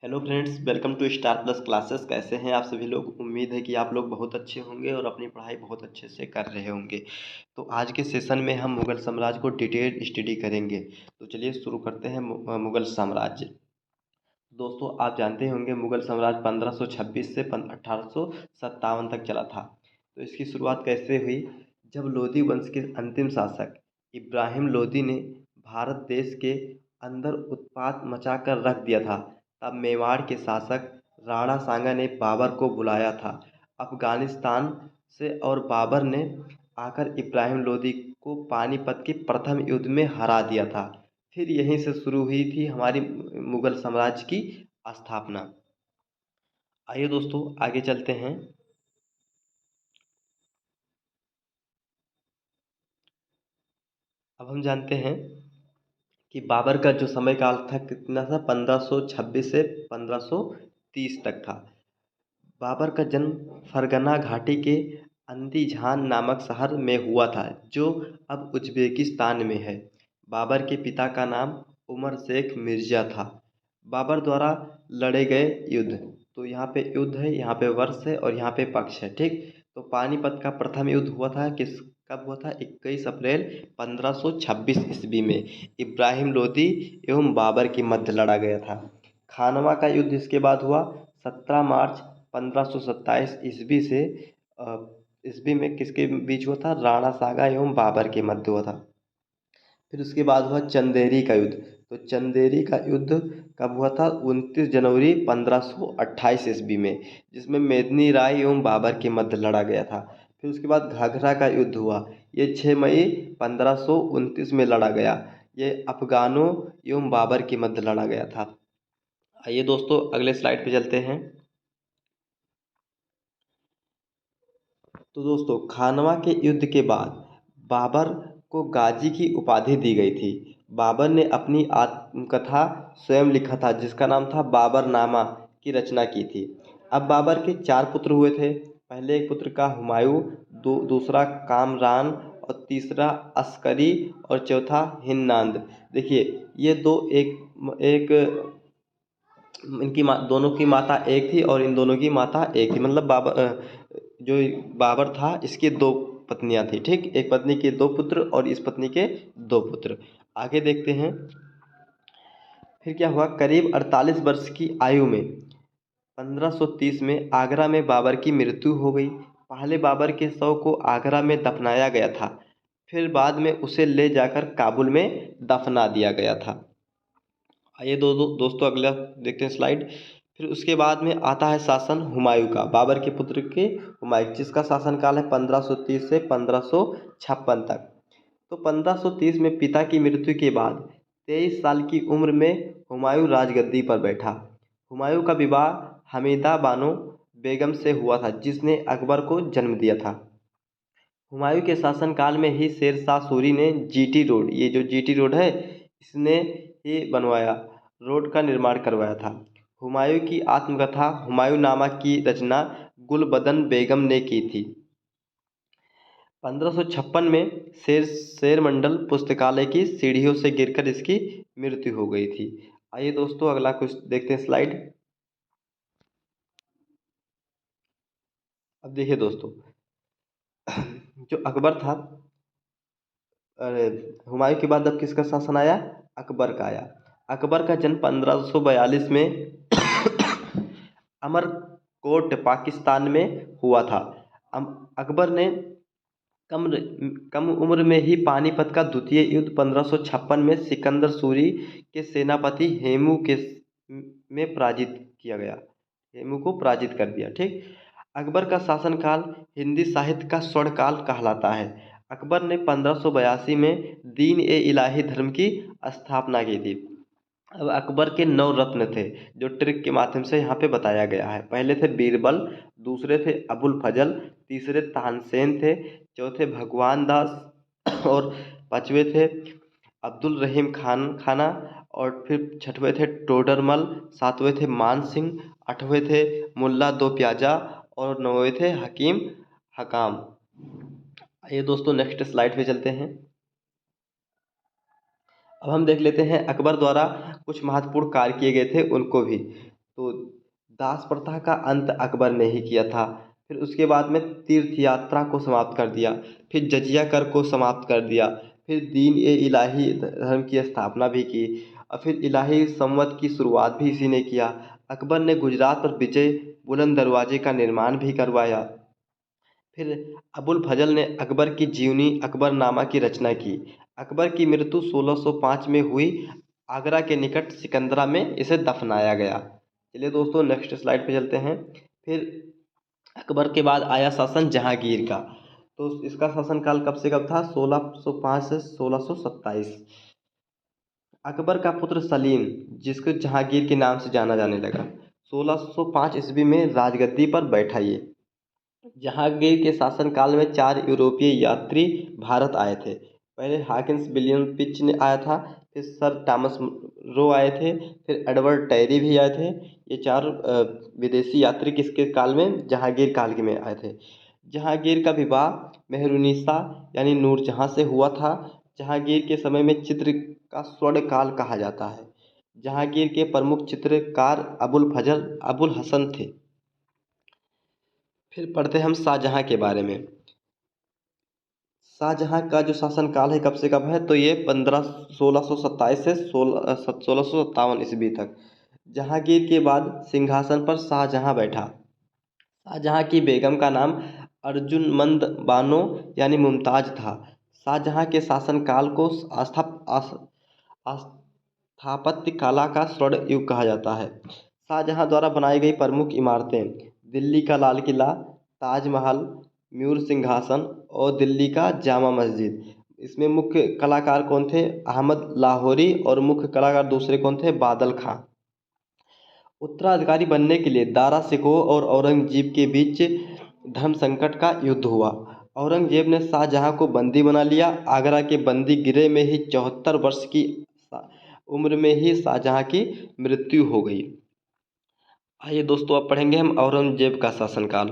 Hello friends, welcome to Star Plus Classes. कैसे हैं आप सभी लोग? उम्मीद है कि आप लोग बहुत अच्छे होंगे और अपनी पढ़ाई बहुत अच्छे से कर रहे होंगे। तो आज के सेशन में हम मुग़ल साम्राज्य को डिटेल स्टडी करेंगे। तो चलिए शुरू करते हैं। मुग़ल साम्राज्य। दोस्तों, आप जानते होंगे मुग़ल साम्राज्य 1526 से 1857 तक चला था। तो इसकी शुरुआत कैसे हुई? जब लोधी वंश के अंतिम शासक इब्राहिम लोधी ने भारत देश के अंदर उत्पात मचाकर रख दिया था, तब मेवाड़ के शासक राणा सांगा ने बाबर को बुलाया था अफगानिस्तान से, और बाबर ने आकर इब्राहिम लोधी को पानीपत के प्रथम युद्ध में हरा दिया था। फिर यहीं से शुरू हुई थी हमारी मुग़ल साम्राज्य की स्थापना। आइए दोस्तों, आगे चलते हैं। अब हम जानते हैं कि बाबर का जो समय काल था कितना था, 1526 से 1530 तक था। बाबर का जन्म फरगना घाटी के अंदीजान नामक शहर में हुआ था, जो अब उज़्बेकिस्तान में है। बाबर के पिता का नाम उमर शेख मिर्ज़ा था। बाबर द्वारा लड़े गए युद्ध। तो यहाँ पे युद्ध है, यहाँ पे वर्ष है और यहाँ पे पक्ष है, ठीक। तो पानीपत का प्रथम युद्ध हुआ था, कब हुआ था? 21 अप्रैल 1526 ईस्वी में इब्राहिम लोदी एवं बाबर के मध्य लड़ा गया था। खानवा का युद्ध इसके बाद हुआ 17 मार्च 1527 ईस्वी से ईस्वी में किसके बीच हुआ था? राणा सांगा एवं बाबर के मध्य हुआ था। फिर उसके बाद हुआ चंदेरी का युद्ध। तो चंदेरी का युद्ध कब हुआ था? 29 जनवरी 1528 ईस्वी में, जिसमें मेदिनी राय एवं बाबर के मध्य लड़ा गया था। फिर उसके बाद घाघरा का युद्ध हुआ, ये 6 मई 1529 में लड़ा गया। ये अफगानों एवं बाबर के मध्य लड़ा गया था। आइए दोस्तों, अगले स्लाइड पे चलते हैं। तो दोस्तों, खानवा के युद्ध के बाद बाबर को गाजी की उपाधि दी गई थी। बाबर ने अपनी आत्मकथा स्वयं लिखा था, जिसका नाम था बाबरनामा की रचना की थी। अब बाबर के 4 पुत्र हुए थे। पहले एक पुत्र का हुमायूं, दूसरा कामरान और तीसरा अस्करी और चौथा हिन्नांद। देखिए, ये दो एक इनकी दोनों की माता एक थी और इन दोनों की माता एक थी। मतलब जो बाबर था, इसकी 2 पत्नियां थी, ठीक। एक पत्नी के 2 पुत्र और इस पत्नी के 2 पुत्र। आगे देखते हैं। फिर क्या हुआ? करीब 48 वर्ष की आयु में 1530 में आगरा में बाबर की मृत्यु हो गई। पहले बाबर के शव को आगरा में दफनाया गया था, फिर बाद में उसे ले जाकर काबुल में दफना दिया गया था। आइए दोस्तों, अगला देखते हैं स्लाइड। फिर उसके बाद में आता है शासन हुमायूं का, बाबर के पुत्र के हुमायूं, जिसका शासनकाल है 1530 से 1556 तक। तो 1530 में पिता की मृत्यु के बाद 23 साल की उम्र में हुमायूं राजगद्दी पर बैठा। हुमायूं का विवाह हमीदा बानो बेगम से हुआ था, जिसने अकबर को जन्म दिया था। हुमायूं के शासनकाल में ही शेरशाह सूरी ने जीटी रोड, ये जो जीटी रोड है, इसने ही बनवाया, रोड का निर्माण करवाया था। हुमायूं की आत्मकथा हुमायूंनामा की रचना गुलबदन बेगम ने की थी। 1556 में शेरमंडल पुस्तकालय की सीढ़ियों से गिरकर इसकी मृत्यु हो गई थी। आइए दोस्तों, अगला कुछ देखते हैं स्लाइड। अब देखिए दोस्तों, जो अकबर था, अरे, हुमायूं के बाद अब किसका शासन आया? अकबर का आया। अकबर का जन्म 1542 में अमरकोट पाकिस्तान में हुआ था। अकबर ने कम कम उम्र में ही पानीपत का द्वितीय युद्ध 1556 में सिकंदर सूरी के सेनापति हेमू के में पराजित किया गया। हेमू को पराजित कर दिया, ठीक। अकबर का शासनकाल हिंदी साहित्य का स्वर्णकाल कहलाता है। अकबर ने 1582 में दीन ए इलाही धर्म की स्थापना की थी। अब अकबर के 9 रत्न थे, जो ट्रिक के माध्यम से यहाँ पे बताया गया है। पहले थे बीरबल, दूसरे थे अबुल फजल, तीसरे तानसेन थे, चौथे भगवान दास और पांचवे थे अब्दुल रहीम खाना, और फिर छठवें थे टोडरमल, सातवें थे मान सिंह, आठवें थे मुल्ला दो प्याजा और नौवें थे हकीम हकाम। ये दोस्तों, नेक्स्ट स्लाइड पे चलते हैं। अब हम देख लेते हैं अकबर द्वारा कुछ महत्वपूर्ण कार्य किए गए थे उनको भी। तो दास प्रथा का अंत अकबर ने ही किया था। फिर उसके बाद में तीर्थ यात्रा को समाप्त कर दिया, फिर जजिया कर को समाप्त कर दिया, फिर दीन ए इलाही धर्म की स्थापना भी की और फिर इलाही संवत की शुरुआत भी इसी ने किया। अकबर ने गुजरात पर विजय बुलंद दरवाजे का निर्माण भी करवाया। फिर अबुल फजल ने अकबर की जीवनी अकबरनामा की रचना की। अकबर की मृत्यु 1605 में हुई। आगरा के निकट सिकंदरा में इसे दफनाया गया। चलिए दोस्तों नेक्स्ट स्लाइड पे चलते हैं। फिर अकबर के बाद आया शासन जहांगीर का। तो इसका शासनकाल कब से कब था? 1605 से 1627। अकबर का पुत्र सलीम, जिसको जहांगीर के नाम से जाना जाने लगा, 1605 ईस्वी में राजगद्दी पर बैठा ये। जहांगीर के शासनकाल में 4 यूरोपीय यात्री भारत आए थे। पहले हाकिन्स विलियम पिच ने आया था, फिर सर थॉमस रो आए थे, फिर एडवर्ड टेरी भी आए थे। ये 4 विदेशी यात्री किसके काल में? जहांगीर काल के में आए थे। जहांगीर का विवाह मेहरुन्निसा यानी नूरजहां से हुआ था। जहांगीर के समय में चित्र का स्वर्ण काल कहा जाता है। जहांगीर के प्रमुख चित्रकार अबुल फजल अबुल हसन थे। फिर पढ़ते हैं हम शाहजहां के बारे में। शाहजहां का जो शासनकाल है कब से कब है? तो ये 1627 से 1657 ईस्वी तक। जहांगीर के बाद सिंहासन पर शाहजहां बैठा। शाहजहां की बेगम का नाम अर्जुनमंद बानो यानी मुमताज था। शाहजहां के शासनकाल को स्थापत्य कला का स्वर्ण युग कहा जाता है। शाहजहां द्वारा बनाई गई प्रमुख इमारतें: दिल्ली का लाल किला, ताजमहल, मयूर सिंहासन और दिल्ली का जामा मस्जिद। इसमें मुख्य कलाकार कौन थे? अहमद लाहौरी। और मुख्य कलाकार दूसरे कौन थे? बादल खां। उत्तराधिकारी बनने के लिए दारा शिकोह और औरंगजेब के बीच धर्म संकट का युद्ध हुआ। औरंगजेब ने शाहजहां को बंदी बना लिया। आगरा के बंदी गिरे में ही 74 वर्ष की उम्र में ही शाहजहां की मृत्यु हो गई। आइए दोस्तों अब पढ़ेंगे हम औरंगजेब का शासनकाल।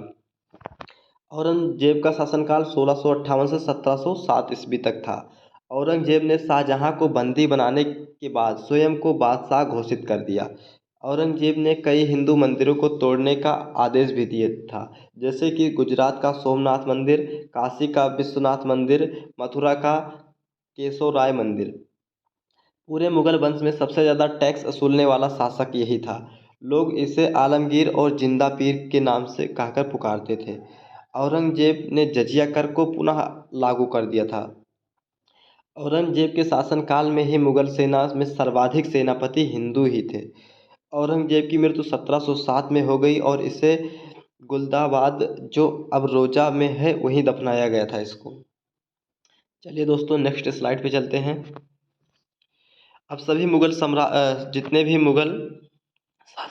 औरंगजेब का शासनकाल 1658 से 1707 ईस्वी तक था। औरंगजेब ने शाहजहां को बंदी बनाने के बाद स्वयं को बादशाह घोषित कर दिया। औरंगजेब ने कई हिंदू मंदिरों को तोड़ने का आदेश भी दिया था, जैसे कि गुजरात का सोमनाथ मंदिर, काशी का विश्वनाथ मंदिर, मथुरा का केशव राय मंदिर। पूरे मुगल वंश में सबसे ज़्यादा टैक्स वसूलने वाला शासक यही था। लोग इसे आलमगीर और जिंदा पीर के नाम से कहकर पुकारते थे। औरंगजेब ने जजिया कर को पुनः लागू कर दिया था। औरंगजेब के शासनकाल में ही मुगल सेना में सर्वाधिक सेनापति हिंदू ही थे। औरंगजेब की मृत्यु 1707 में हो गई और इसे गुलदाबाद, जो अब रोजा में है, वहीं दफनाया गया था इसको। चलिए दोस्तों नेक्स्ट स्लाइड पे चलते हैं। अब सभी मुगल जितने भी मुगल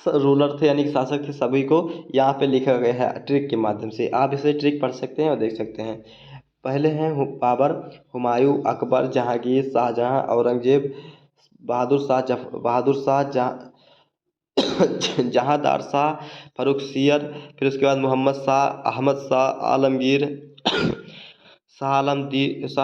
रूलर थे यानी कि शासक थे, सभी को यहाँ पे लिखा गया है ट्रिक के माध्यम से। आप इसे ट्रिक पढ़ सकते हैं और देख सकते हैं। पहले हैं बाबर, हुमायूं, अकबर, जहांगीर, शाहजहां, औरंगजेब, बहादुर शाह जहांदार शाह, फर्रुखसियर। फिर उसके बाद मोहम्मद शाह, अहमद शाह, आलमगीर, शाह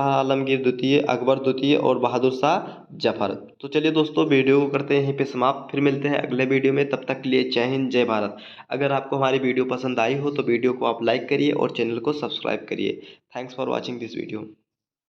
आलमगीर द्वितीय, अकबर द्वितीय और बहादुर शाह जफर। तो चलिए दोस्तों वीडियो को करते हैं यहीं पे समाप्त। फिर मिलते हैं अगले वीडियो में। तब तक के लिए जय हिंद, जय भारत। अगर आपको हमारी वीडियो पसंद आई हो तो वीडियो को आप लाइक करिए और चैनल को सब्सक्राइब करिए। Thanks for watching this video.